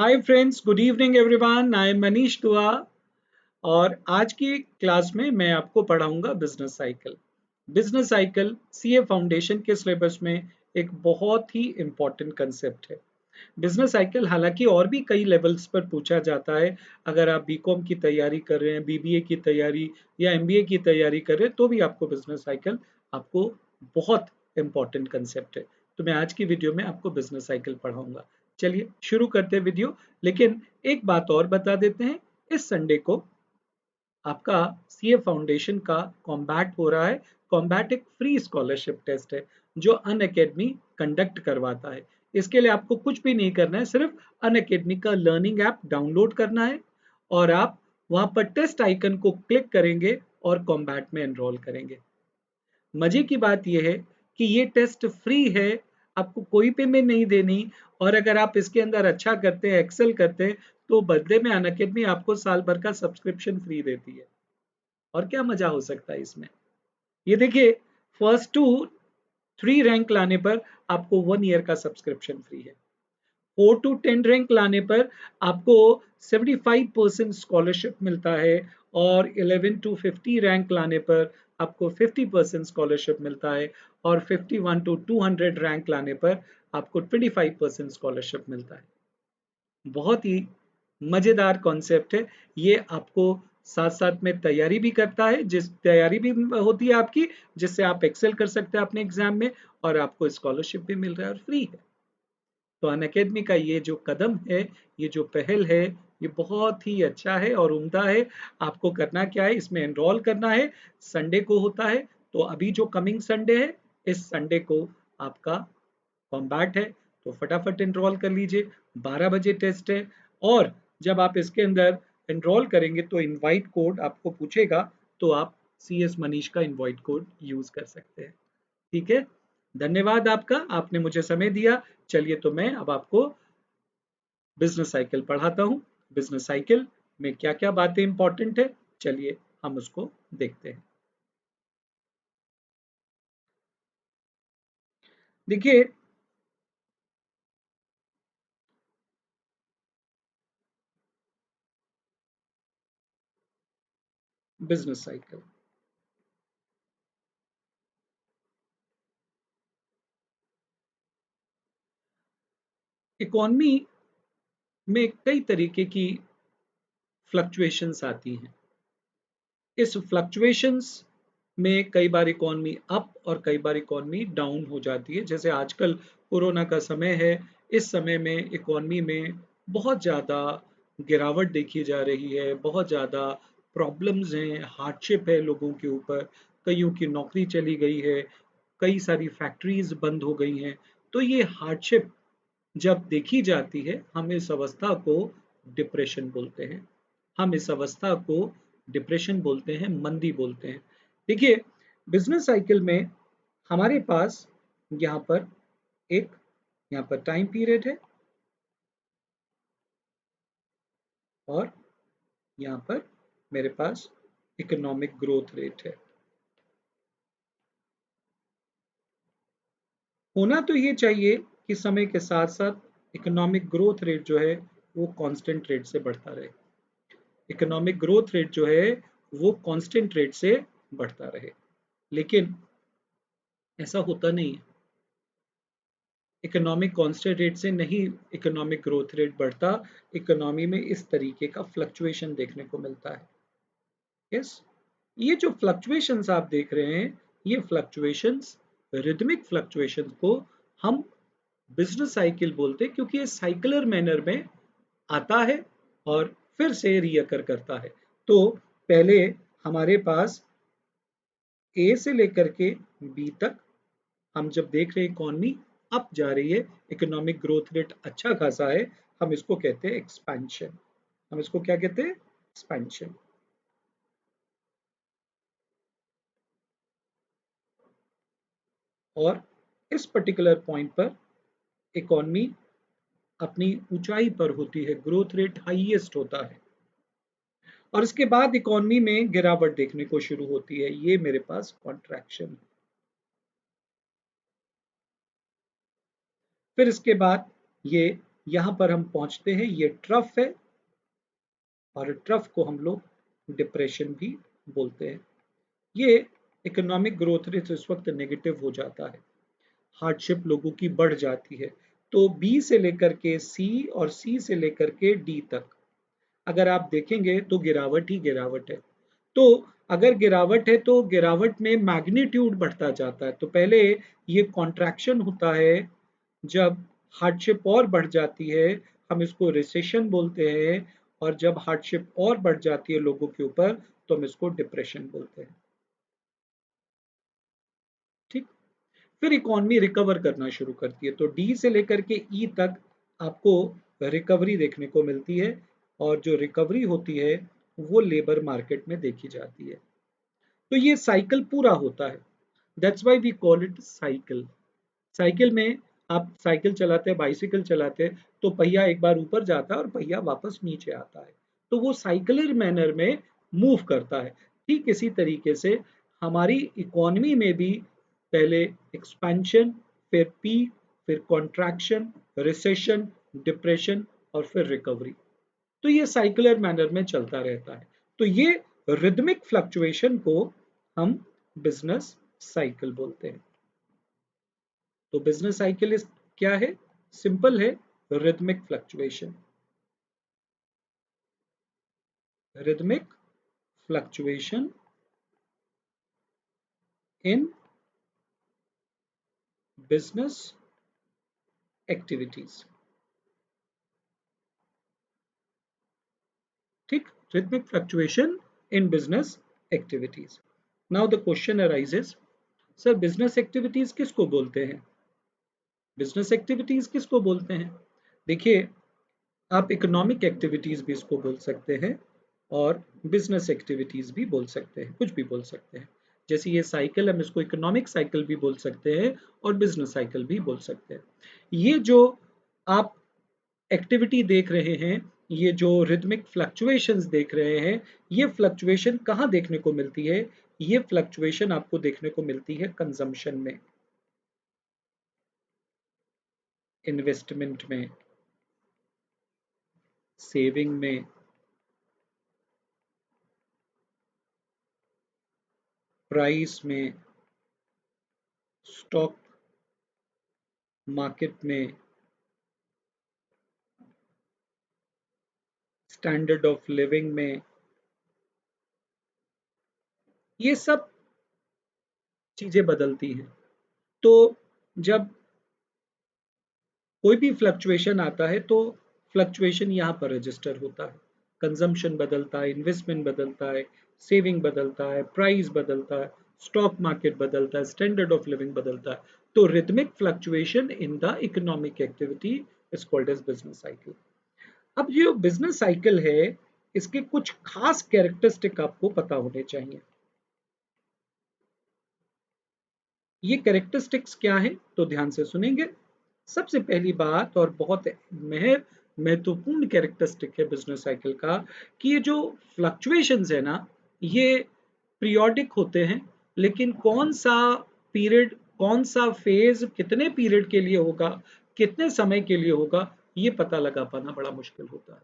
Hi friends, good evening everyone. I am Manish दुआ और आज की क्लास में मैं आपको पढ़ाऊंगा business cycle. Business cycle CA foundation के सिलेबस में एक बहुत ही इम्पोर्टेंट कंसेप्ट है। बिजनेस साइकिल हालांकि और भी कई लेवल्स पर पूछा जाता है। अगर आप बीकॉम की तैयारी कर रहे हैं, बीबीए की तैयारी या एमबीए की तैयारी कर रहे हैं तो भी आपको बिजनेस साइकिल आपको बहुत इम्पोर्टेंट कंसेप्ट है। तो मैं आज की वीडियो में आपको बिजनेस साइकिल पढ़ाऊंगा। चलिए शुरू करते हैं वीडियो। लेकिन एक बात और बता देते हैं, इस संडे को आपका सीए फाउंडेशन का कॉम्बैट हो रहा है। कॉम्बैट एक फ्री स्कॉलरशिप टेस्ट है जो अन अकेडमी कंडक्ट करवाता है। इसके लिए आपको कुछ भी नहीं करना है, सिर्फ अन अकेडमी का लर्निंग ऐप डाउनलोड करना है और आप वहां पर टेस्ट आइकन को क्लिक करेंगे और कॉम्बैट में एनरोल करेंगे। मजे की बात यह है कि ये टेस्ट फ्री है, आपको कोई पेमेंट नहीं देनी। और अगर आप इसके अंदर अच्छा करते हैं, एक्सेल करते हैं, तो बदले में अनअकैडमी आपको साल भर का सब्सक्रिप्शन फ्री देती है। और क्या मजा हो सकता है इसमें। ये देखिए, फर्स्ट टू 3 रैंक लाने पर आपको 1 ईयर का सब्सक्रिप्शन फ्री है। 4 to 10 रैंक लाने पर आपको 75% स्कॉलरशिप मिलता है और 11 to 50 रैंक लाने पर आपको 50% स्कॉलरशिप मिलता है और 51 to 200 रैंक लाने पर आपको 25% स्कॉलरशिप मिलता है। बहुत ही मजेदार कॉन्सेप्ट है ये। आपको साथ साथ में तैयारी भी करता है, जिस तैयारी भी होती है आपकी, जिससे आप एक्सेल कर सकते हैं अपने एग्जाम में, और आपको स्कॉलरशिप भी मिल रहा है और फ्री है। तो अनअकैडमी का ये जो कदम है, ये जो पहल है, ये बहुत ही अच्छा है और उम्दा है। आपको करना क्या है, इसमें एनरोल करना है। संडे को होता है, तो अभी जो कमिंग संडे है, इस संडे को आपका कॉम्बैट है, तो फटाफट एनरोल कर लीजिए। 12 बजे टेस्ट है और जब आप इसके अंदर एनरोल करेंगे तो इनवाइट कोड आपको पूछेगा, तो आप सी एस मनीष का इनवाइट कोड यूज कर सकते हैं। ठीक है, धन्यवाद आपका, आपने मुझे समय दिया। चलिए, तो मैं अब आपको बिजनेस साइकिल पढ़ाता हूँ। बिजनेस साइकिल में क्या क्या बातें इंपॉर्टेंट है, चलिए हम उसको देखते हैं। देखिए, बिजनेस साइकिल इकोनॉमी में कई तरीके की फ्लक्चुएशंस आती हैं। इस फ्लक्चुएशंस में कई बार इकोनॉमी अप और कई बार इकोनॉमी डाउन हो जाती है। जैसे आजकल कोरोना का समय है, इस समय में इकोनॉमी में बहुत ज़्यादा गिरावट देखी जा रही है, बहुत ज़्यादा प्रॉब्लम्स हैं, हार्डशिप है लोगों के ऊपर। कईयों की नौकरी चली गई है, कई सारी फैक्ट्रीज बंद हो गई हैं। तो ये हार्डशिप जब देखी जाती है, हम इस अवस्था को डिप्रेशन बोलते हैं। हम इस अवस्था को डिप्रेशन बोलते हैं, मंदी बोलते हैं। देखिए, बिजनेस साइकिल में हमारे पास यहाँ पर एक यहाँ पर टाइम पीरियड है और यहाँ पर मेरे पास इकोनॉमिक ग्रोथ रेट है। होना तो ये चाहिए कि समय के साथ साथ इकोनॉमिक ग्रोथ रेट जो है वो कांस्टेंट रेट से बढ़ता रहे। इकोनॉमिक ग्रोथ रेट जो है वो कांस्टेंट रेट से बढ़ता रहे। लेकिन ऐसा होता नहीं है। इकोनॉमिक कांस्टेंट रेट से नहीं इकोनॉमिक ग्रोथ रेट बढ़ता। इकोनॉमी में इस तरीके का फ्लक्चुएशन देखने को मिलता है। यस, ये जो फ्लक्चुएशंस आप देख रहे हैं, ये फ्लक्चुएशंस, रिदमिक फ्लक्चुएशंस को हम बिजनेस साइकिल बोलते हैं, क्योंकि ये साइकिलर मैनर में आता है और फिर से रीअकर करता है। तो पहले हमारे पास ए से लेकर के बी तक हम जब देख रहे हैं इकोनॉमी अप जा रही है, इकोनॉमिक ग्रोथ रेट अच्छा खासा है, हम इसको कहते हैं एक्सपेंशन। हम इसको क्या कहते हैं? एक्सपेंशन। और इस पर्टिकुलर पॉइंट पर इकोनॉमी अपनी ऊंचाई पर होती है, ग्रोथ रेट हाईएस्ट होता है और इसके बाद इकोनॉमी में गिरावट देखने को शुरू होती है। ये मेरे पास कॉन्ट्रैक्शन। फिर इसके बाद ये यहां पर हम पहुंचते हैं, ये ट्रफ है और ट्रफ को हम लोग डिप्रेशन भी बोलते हैं। ये इकोनॉमिक ग्रोथ रेट इस वक्त नेगेटिव हो जाता है, हार्डशिप लोगों की बढ़ जाती है। तो बी से लेकर के सी और सी से लेकर के डी तक अगर आप देखेंगे तो गिरावट ही गिरावट है। तो अगर गिरावट है तो गिरावट में मैग्नीट्यूड बढ़ता जाता है। तो पहले ये कॉन्ट्रैक्शन होता है, जब हार्डशिप और बढ़ जाती है हम इसको रिसेशन बोलते हैं, और जब हार्डशिप और बढ़ जाती है लोगों के ऊपर तो हम इसको डिप्रेशन बोलते हैं। ठीक। फिर इकॉनमी रिकवर करना शुरू करती है, तो डी से लेकर के ई तक आपको रिकवरी देखने को मिलती है, और जो रिकवरी होती है वो लेबर मार्केट में देखी जाती है। तो ये साइकिल पूरा होता है, that's why we call it cycle. Cycle में आप साइकिल चलाते हैं, बाइसिकल चलाते हैं, तो पहिया एक बार ऊपर जाता है और पहिया वापस नीचे आता है, तो वो साइकिलर मैनर में मूव करता है। ठीक इसी तरीके से हमारी इकोनॉमी में भी पहले एक्सपेंशन, फिर पीक, फिर कॉन्ट्रैक्शन, रिसेशन, डिप्रेशन और फिर रिकवरी। तो ये साइकिलर मैनर में चलता रहता है। तो ये रिदमिक फ्लक्चुएशन को हम बिजनेस साइकिल बोलते हैं। तो बिजनेस साइकिल इस क्या है? सिंपल है, rhythmic fluctuation. Rhythmic fluctuation in business activities. ठीक, rhythmic fluctuation in business activities. Now the question arises, sir business activities किसको बोलते हैं? बिजनेस एक्टिविटीज किसको बोलते हैं? देखिए, आप इकोनॉमिक एक्टिविटीज भी इसको बोल सकते हैं और बिजनेस एक्टिविटीज भी बोल सकते हैं, कुछ भी बोल सकते हैं। जैसे ये साइकिल, हम इसको इकोनॉमिक साइकिल भी बोल सकते हैं और बिजनेस साइकिल भी बोल सकते हैं। ये जो आप एक्टिविटी देख रहे हैं, ये जो रिदमिक फ्लक्चुएशंस देख रहे हैं, ये फ्लक्चुएशन कहाँ देखने को मिलती है? ये फ्लक्चुएशन आपको देखने को मिलती है कंजम्पशन में, इन्वेस्टमेंट में, सेविंग में, प्राइस में, स्टॉक मार्केट में, स्टैंडर्ड ऑफ लिविंग में, ये सब चीजें बदलती हैं। तो जब कोई भी फ्लक्चुएशन आता है तो फ्लक्चुएशन यहाँ पर रजिस्टर होता है। कंजम्पशन बदलता है, इन्वेस्टमेंट बदलता है, सेविंग बदलता है, प्राइस बदलता है, स्टॉक मार्केट बदलता है, स्टैंडर्ड ऑफ लिविंग बदलता है। तो rhythmic fluctuation in the economic activity is called as business cycle. अब जो बिजनेस साइकिल है, इसके कुछ खास कैरेक्टरिस्टिक आपको पता होने चाहिए। ये कैरेक्टरिस्टिक्स क्या है, तो ध्यान से सुनेंगे। सबसे पहली बात और बहुत महत्वपूर्ण कैरेक्टरिस्टिक है बिजनेस साइकिल का, कि ये जो फ्लक्चुएशंस है ना, ये पीरियोडिक होते हैं, लेकिन कौन सा पीरियड, कौन सा फेज कितने पीरियड के लिए होगा, कितने समय के लिए होगा, ये पता लगा पाना बड़ा मुश्किल होता है।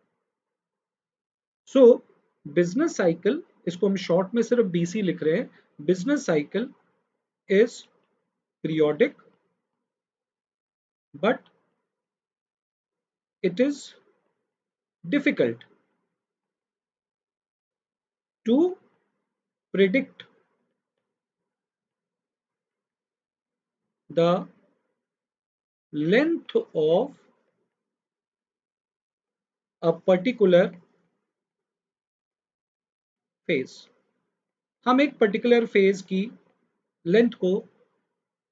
सो बिजनेस साइकिल, इसको हम शॉर्ट में सिर्फ बीसी लिख रहे हैं, business cycle is periodic, but it is difficult to predict the length of a particular phase। हम एक पर्टिकुलर फेज की लेंथ को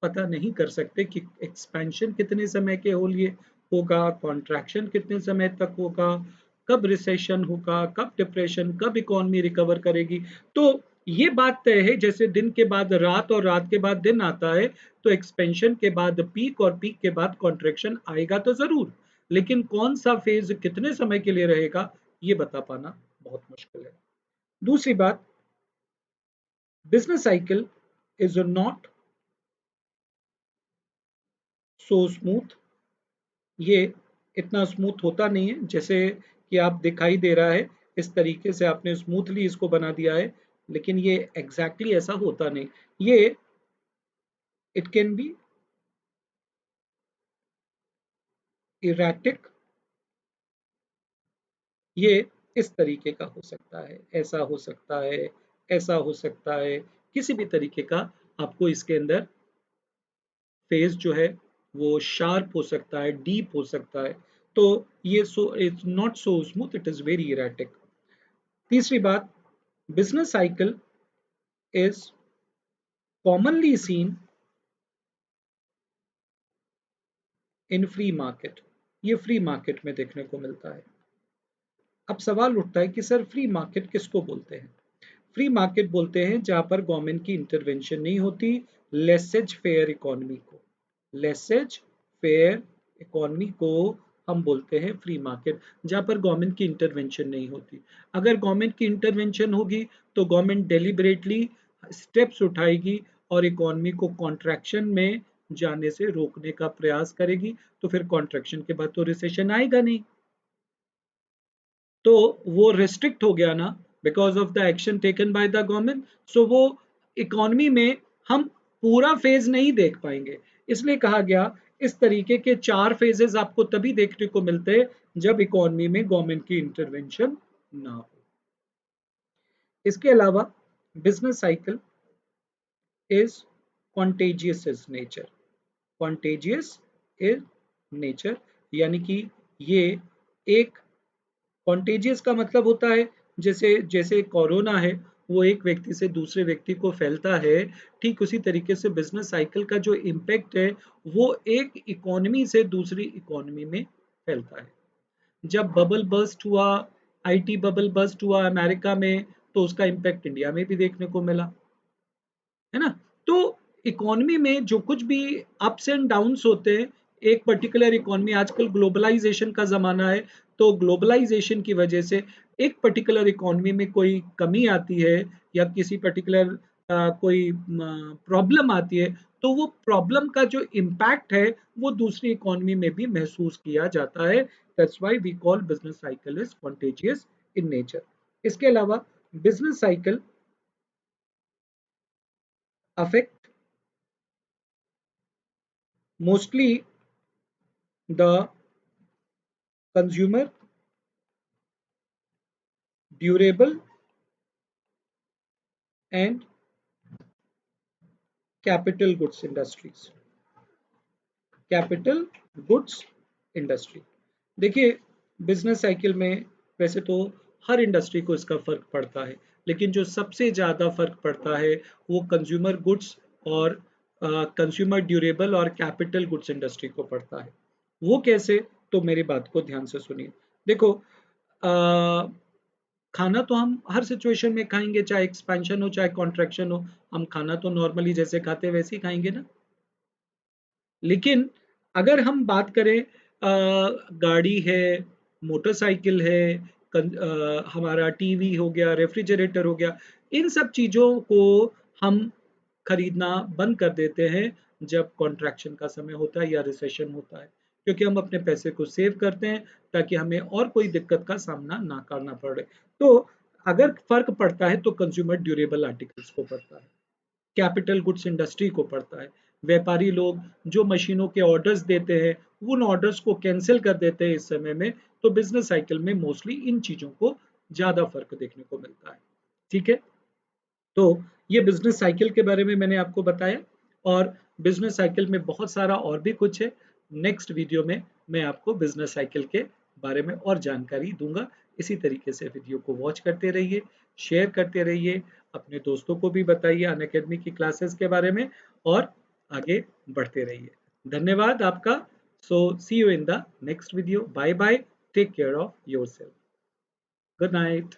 पता नहीं कर सकते कि एक्सपेंशन कितने समय के हो लिए होगा, कॉन्ट्रैक्शन कितने समय तक होगा, कब रिसेशन होगा, कब डिप्रेशन, कब इकोनॉमी रिकवर करेगी। तो ये बात तय है, जैसे दिन के बाद रात और रात के बाद दिन आता है, तो एक्सपेंशन के बाद पीक और पीक के बाद कॉन्ट्रैक्शन आएगा तो जरूर, लेकिन कौन सा फेज कितने समय के लिए रहेगा ये बता पाना बहुत मुश्किल है। दूसरी बात, business cycle is not so smooth. ये इतना स्मूथ होता नहीं है जैसे कि आप दिखाई दे रहा है। इस तरीके से आपने स्मूथली इसको बना दिया है, लेकिन ये एग्जैक्टली ऐसा होता नहीं। ये इट कैन बी इरेटिक, ये इस तरीके का हो सकता है, ऐसा हो सकता है, ऐसा हो सकता है, किसी भी तरीके का आपको इसके अंदर फेस जो है वो शार्प हो सकता है, डीप हो सकता है। तो ये so it's not so smooth, it is very erratic. तीसरी बात, business cycle is commonly seen in free market। ये फ्री मार्केट में देखने को मिलता है। अब सवाल उठता है कि सर फ्री मार्केट किसको बोलते हैं? फ्री मार्केट बोलते हैं जहां पर गवर्नमेंट की इंटरवेंशन नहीं होती, लेसेज फेयर इकोनॉमी को। लेसेज फेयर इकोनॉमी को हम बोलते हैं फ्री मार्केट, जहां पर गवर्नमेंट की इंटरवेंशन नहीं होती। अगर गवर्नमेंट की इंटरवेंशन होगी तो गवर्नमेंट डेलिबरेटली स्टेप्स उठाएगी और इकोनॉमी को कॉन्ट्रैक्शन में जाने से रोकने का प्रयास करेगी। तो फिर कॉन्ट्रैक्शन के बाद तो रिसेशन आएगा नहीं, तो वो रिस्ट्रिक्ट हो गया ना, because of the action taken by the government. So वो इकोनॉमी में हम पूरा फेज नहीं देख पाएंगे। इसलिए कहा गया इस तरीके के चार फेजेस आपको तभी देखने को मिलते हैं जब इकोनॉमी में गवर्नमेंट की इंटरवेंशन ना हो। इसके अलावा business cycle is contagious is nature. Contagious is nature, यानी कि ये एक कॉन्टेजियस का मतलब होता है जैसे जैसे कोरोना है वो एक व्यक्ति से दूसरे व्यक्ति को फैलता है, ठीक उसी तरीके से बिजनेस साइकिल का जो इम्पैक्ट है वो एक इकोनॉमी से दूसरी इकोनॉमी में फैलता है। जब बबल बर्स्ट हुआ, आईटी बबल बर्स्ट हुआ अमेरिका में, तो उसका इम्पैक्ट इंडिया में भी देखने को मिला, है ना? तो इकोनॉमी में जो कुछ भी अप्स एंड डाउन्स होते हैं, एक पर्टिकुलर इकोनॉमी, आजकल ग्लोबलाइजेशन का ज़माना है, तो ग्लोबलाइजेशन की वजह से एक पर्टिकुलर इकोनॉमी में कोई कमी आती है या किसी पर्टिकुलर कोई प्रॉब्लम आती है, तो वो प्रॉब्लम का जो इम्पैक्ट है वो दूसरी इकोनॉमी में भी महसूस किया जाता है। That's why we call business cycle is contagious in nature. इसके अलावा business cycle affect mostly the consumer durable and capital goods industries। Capital goods industry, देखिए बिजनेस साइकिल में वैसे तो हर इंडस्ट्री को इसका फर्क पड़ता है, लेकिन जो सबसे ज़्यादा फर्क पड़ता है वो कंज्यूमर गुड्स और कंज्यूमर ड्यूरेबल और कैपिटल गुड्स इंडस्ट्री को पड़ता है। वो कैसे? तो मेरी बात को ध्यान से सुनिए। देखो, खाना तो हम हर सिचुएशन में खाएंगे, चाहे एक्सपेंशन हो चाहे कॉन्ट्रैक्शन हो, हम खाना तो नॉर्मली जैसे खाते हैं वैसे ही खाएंगे ना। लेकिन अगर हम बात करें, गाड़ी है, मोटरसाइकिल है, हमारा टीवी हो गया, रेफ्रिजरेटर हो गया, इन सब चीज़ों को हम खरीदना बंद कर देते हैं जब कॉन्ट्रैक्शन का समय होता है या रिसेशन होता है, क्योंकि हम अपने पैसे को सेव करते हैं ताकि हमें और कोई दिक्कत का सामना ना करना पड़े। तो अगर फर्क पड़ता है तो कंज्यूमर ड्यूरेबल आर्टिकल्स को पड़ता है, कैपिटल गुड्स इंडस्ट्री को पड़ता है। व्यापारी लोग जो मशीनों के ऑर्डर्स देते हैं उन ऑर्डर्स को कैंसिल कर देते हैं इस समय में। तो बिजनेस साइकिल में मोस्टली इन चीजों को ज्यादा फर्क देखने को मिलता है। ठीक है, तो ये बिजनेस साइकिल के बारे में मैंने आपको बताया, और बिजनेस साइकिल में बहुत सारा और भी कुछ है। नेक्स्ट वीडियो में मैं आपको बिजनेस साइकिल के बारे में और जानकारी दूंगा। इसी तरीके से वीडियो को वॉच करते रहिए, शेयर करते रहिए, अपने दोस्तों को भी बताइए अनअकैडमी की क्लासेस के बारे में, और आगे बढ़ते रहिए। धन्यवाद आपका। So see you in the next video. Bye bye, take care of yourself, good night.